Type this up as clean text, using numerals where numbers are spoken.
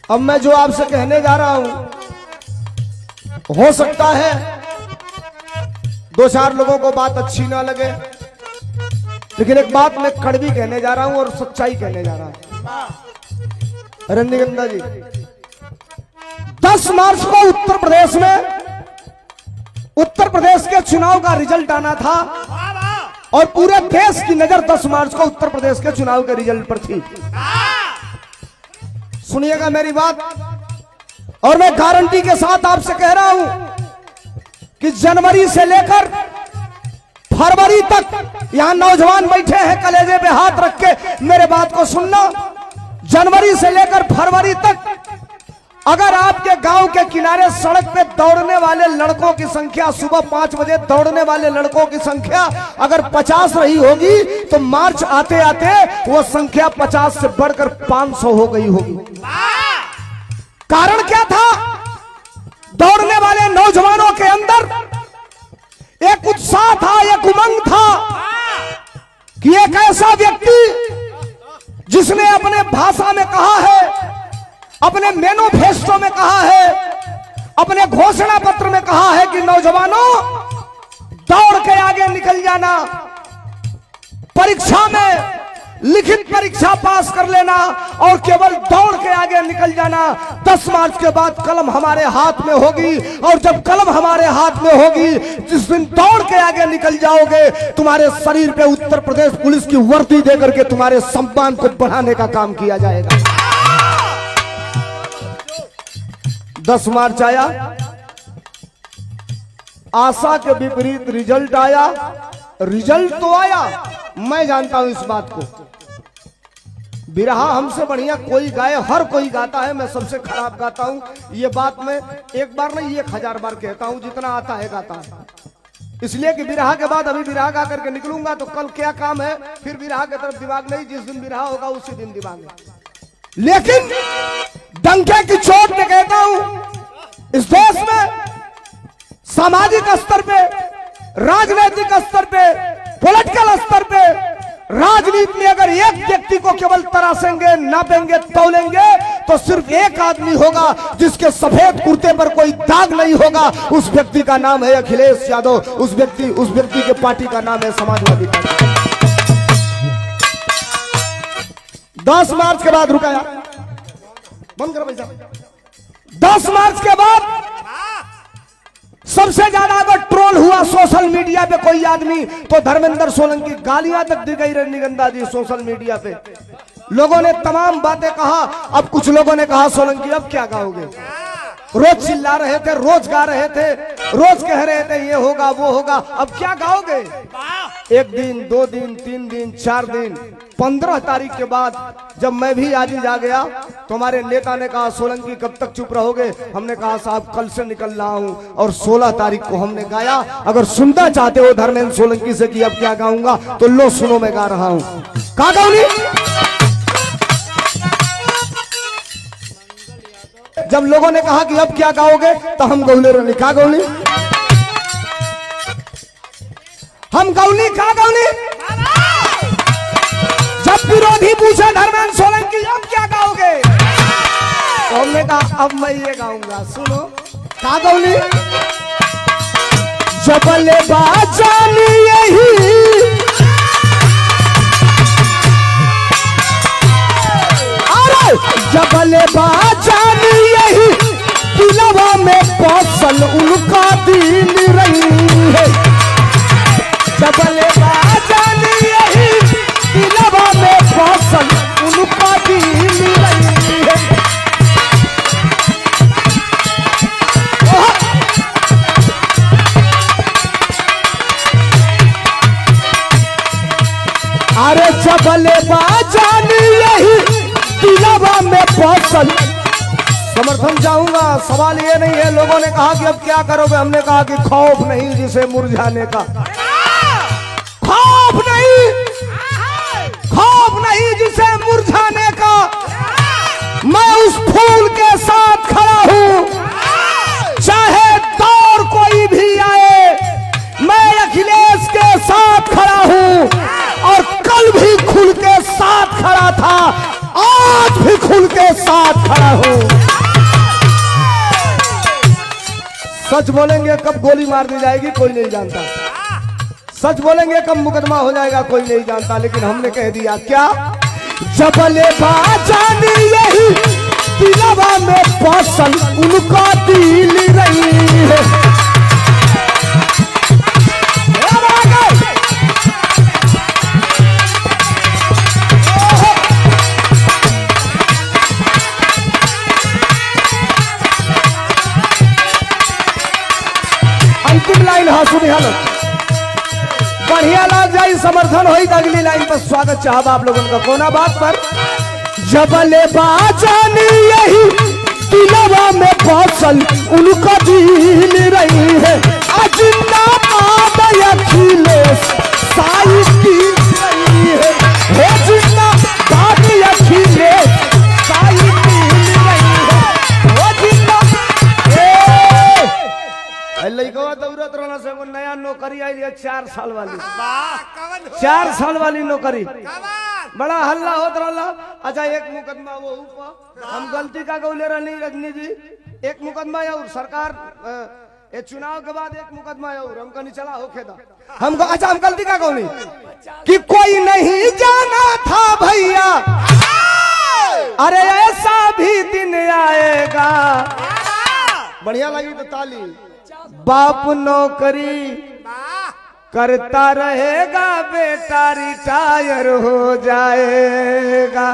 अब मैं जो आपसे कहने जा रहा हूं, हो सकता है दो चार लोगों को बात अच्छी ना लगे, लेकिन एक बात मैं कड़वी कहने जा रहा हूं और सच्चाई कहने जा रहा हूं। रजनीगंधा जी, 10 मार्च को उत्तर प्रदेश के चुनाव का रिजल्ट आना था और पूरे देश की नजर 10 मार्च को उत्तर प्रदेश के चुनाव के रिजल्ट पर थी। सुनिएगा मेरी बात, और मैं गारंटी के साथ आपसे कह रहा हूं कि जनवरी से लेकर फरवरी तक यहां नौजवान बैठे हैं, कलेजे पे हाथ रख के मेरे बात को सुनना। जनवरी से लेकर फरवरी तक अगर आपके गांव के किनारे सड़क पे दौड़ने वाले लड़कों की संख्या, सुबह 5 बजे दौड़ने वाले लड़कों की संख्या अगर 50 रही होगी, तो मार्च आते आते वो संख्या 50 से बढ़कर 500 हो गई होगी। कारण क्या था? दौड़ने वाले नौजवानों के अंदर एक उत्साह था, एक उमंग था कि एक ऐसा व्यक्ति जिसने अपने भाषा में कहा है, अपने मैनिफेस्टो में कहा है, अपने घोषणा पत्र में कहा है कि नौजवानों दौड़ के आगे निकल जाना, परीक्षा में लिखित परीक्षा पास कर लेना और केवल दौड़ के आगे निकल जाना। 10 मार्च के बाद कलम हमारे हाथ में होगी, और जब कलम हमारे हाथ में होगी, जिस दिन दौड़ के आगे निकल जाओगे, तुम्हारे शरीर पे उत्तर प्रदेश पुलिस की वर्दी देकर के तुम्हारे सम्मान को बढ़ाने का काम किया जाएगा। 10 मार्च आया, आशा के विपरीत रिजल्ट आया। रिजल्ट तो आया, मैं जानता हूं इस बात को। बिरहा हमसे बढ़िया कोई गाए, हर कोई गाता है, मैं सबसे खराब गाता हूं। ये बात मैं एक बार नहीं 1000 बार कहता हूं, जितना आता है गाता है। इसलिए कि बिरहा के बाद अभी बिरहा गा करके निकलूंगा तो कल क्या काम है, फिर बिरहा की तरफ दिमाग नहीं। जिस दिन बिरहा होगा उसी दिन दिमाग है। लेकिन डंके की चोट में कहता हूं, इस देश में सामाजिक स्तर पे, राजनीतिक स्तर पे, पॉलिटिकल स्तर पे, राजनीति में अगर एक व्यक्ति को केवल तराशेंगे, नापेंगे, तौलेंगे, तो सिर्फ एक आदमी होगा जिसके सफेद कुर्ते पर कोई दाग नहीं होगा। उस व्यक्ति का नाम है अखिलेश यादव। उस व्यक्ति के पार्टी का नाम है समाजवादी पार्टी। 10 मार्च के बाद रुका यार, बंद करो भाई। 10 मार्च के बाद सबसे ज्यादा अगर ट्रोल हुआ सोशल मीडिया पे कोई आदमी, तो धर्मेंद्र सोलंकी। गालियां तक दी गई रजनीगंधा जी सोशल मीडिया पे। लोगों ने तमाम बातें कहा। अब कुछ लोगों ने कहा सोलंकी अब क्या गाओगे? रोज चिल्ला रहे थे, रोज गा रहे थे, रोज कह रहे थे ये होगा वो होगा, अब क्या गाओगे? 1 दिन, 2 दिन, 3 दिन, 4 दिन, 15 तारीख के बाद जब मैं भी आज ही जा गया, तो हमारे नेता ने कहा सोलंकी कब तक चुप रहोगे? हमने कहा साहब कल से निकल रहा हूं, और 16 तारीख को हमने गाया। अगर सुनना चाहते हो धर्मेंद्र सोलंकी से कि अब क्या गाऊंगा, तो लो सुनो मैं गा रहा हूं। कहा गाऊंगी? जब लोगों ने कहा कि अब क्या गाओगे, तो हम गौले रही। कहा गौली? हम गौली। कहा गौली? जब विरोधी पूछा धर्मेंद्र सोलंकी अब क्या गाओगे, तो हमने कहा अब मैं ये गाऊंगा, सुनो। कहा गौली? जबले बाजानी यही जबले बाजान यही दिलवा में पौसल उनका दिल रही है। जबले बाजान यही दिलवा में पौसल उनका दिल रही है। अरे जबले बाजान यही दिलवा में पौसल। समर्थन चाहूंगा। सवाल ये नहीं है, लोगों ने कहा कि अब क्या करोगे, हमने कहा कि खौफ नहीं जिसे मुरझाने का। खौफ नहीं जिसे मुरझाने का। मैं उस फूल के साथ खड़ा हूं, चाहे दौर कोई भी आए, मैं अखिलेश के साथ खड़ा हूं, और कल भी खुल के साथ खड़ा था, आज भी राहुल के साथ खड़ा हूं। सच बोलेंगे कब गोली मार दी जाएगी कोई नहीं जानता, सच बोलेंगे कब मुकदमा हो जाएगा कोई नहीं जानता, लेकिन हमने कह दिया क्या, जबले बाजानी यही दिलवा में फसल उनका दिल रही है। अंतिम लाइन हाँ सुनी हाल बढ़िया लाग जाई, समर्थन होई तो अगली लाइन पर स्वागत चाहब आप लोगों का कोना बात पर। जबले बाजानी यही दिलवा में फसल उनका दिल रही है, जिंदाबाद अखिलेश साई की रही है, हे जिंदाबाद अखिलेश साई की रही है, वो जिंदाबाद। लइकवा दौड़त रहना से वो नया नौकरी आई है 4 साल वाली, 4 साल वाली नौकरी, बड़ा हल्ला होत रहला। अच्छा एक मुकदमा वो ऊपर हम गलती का गौले रहनी रजनी जी, एक मुकदमा और सरकार ये चुनाव के बाद एक मुकदमा और हमको नहीं चला होके था हमको। अच्छा हम गलती का गौली कि कोई नहीं जाना था भैया, अरे ऐसा भी दिन आएगा, बढ़िया लगी तो ताली। बाप नौकरी करता रहेगा, बेटा रिटायर हो जाएगा।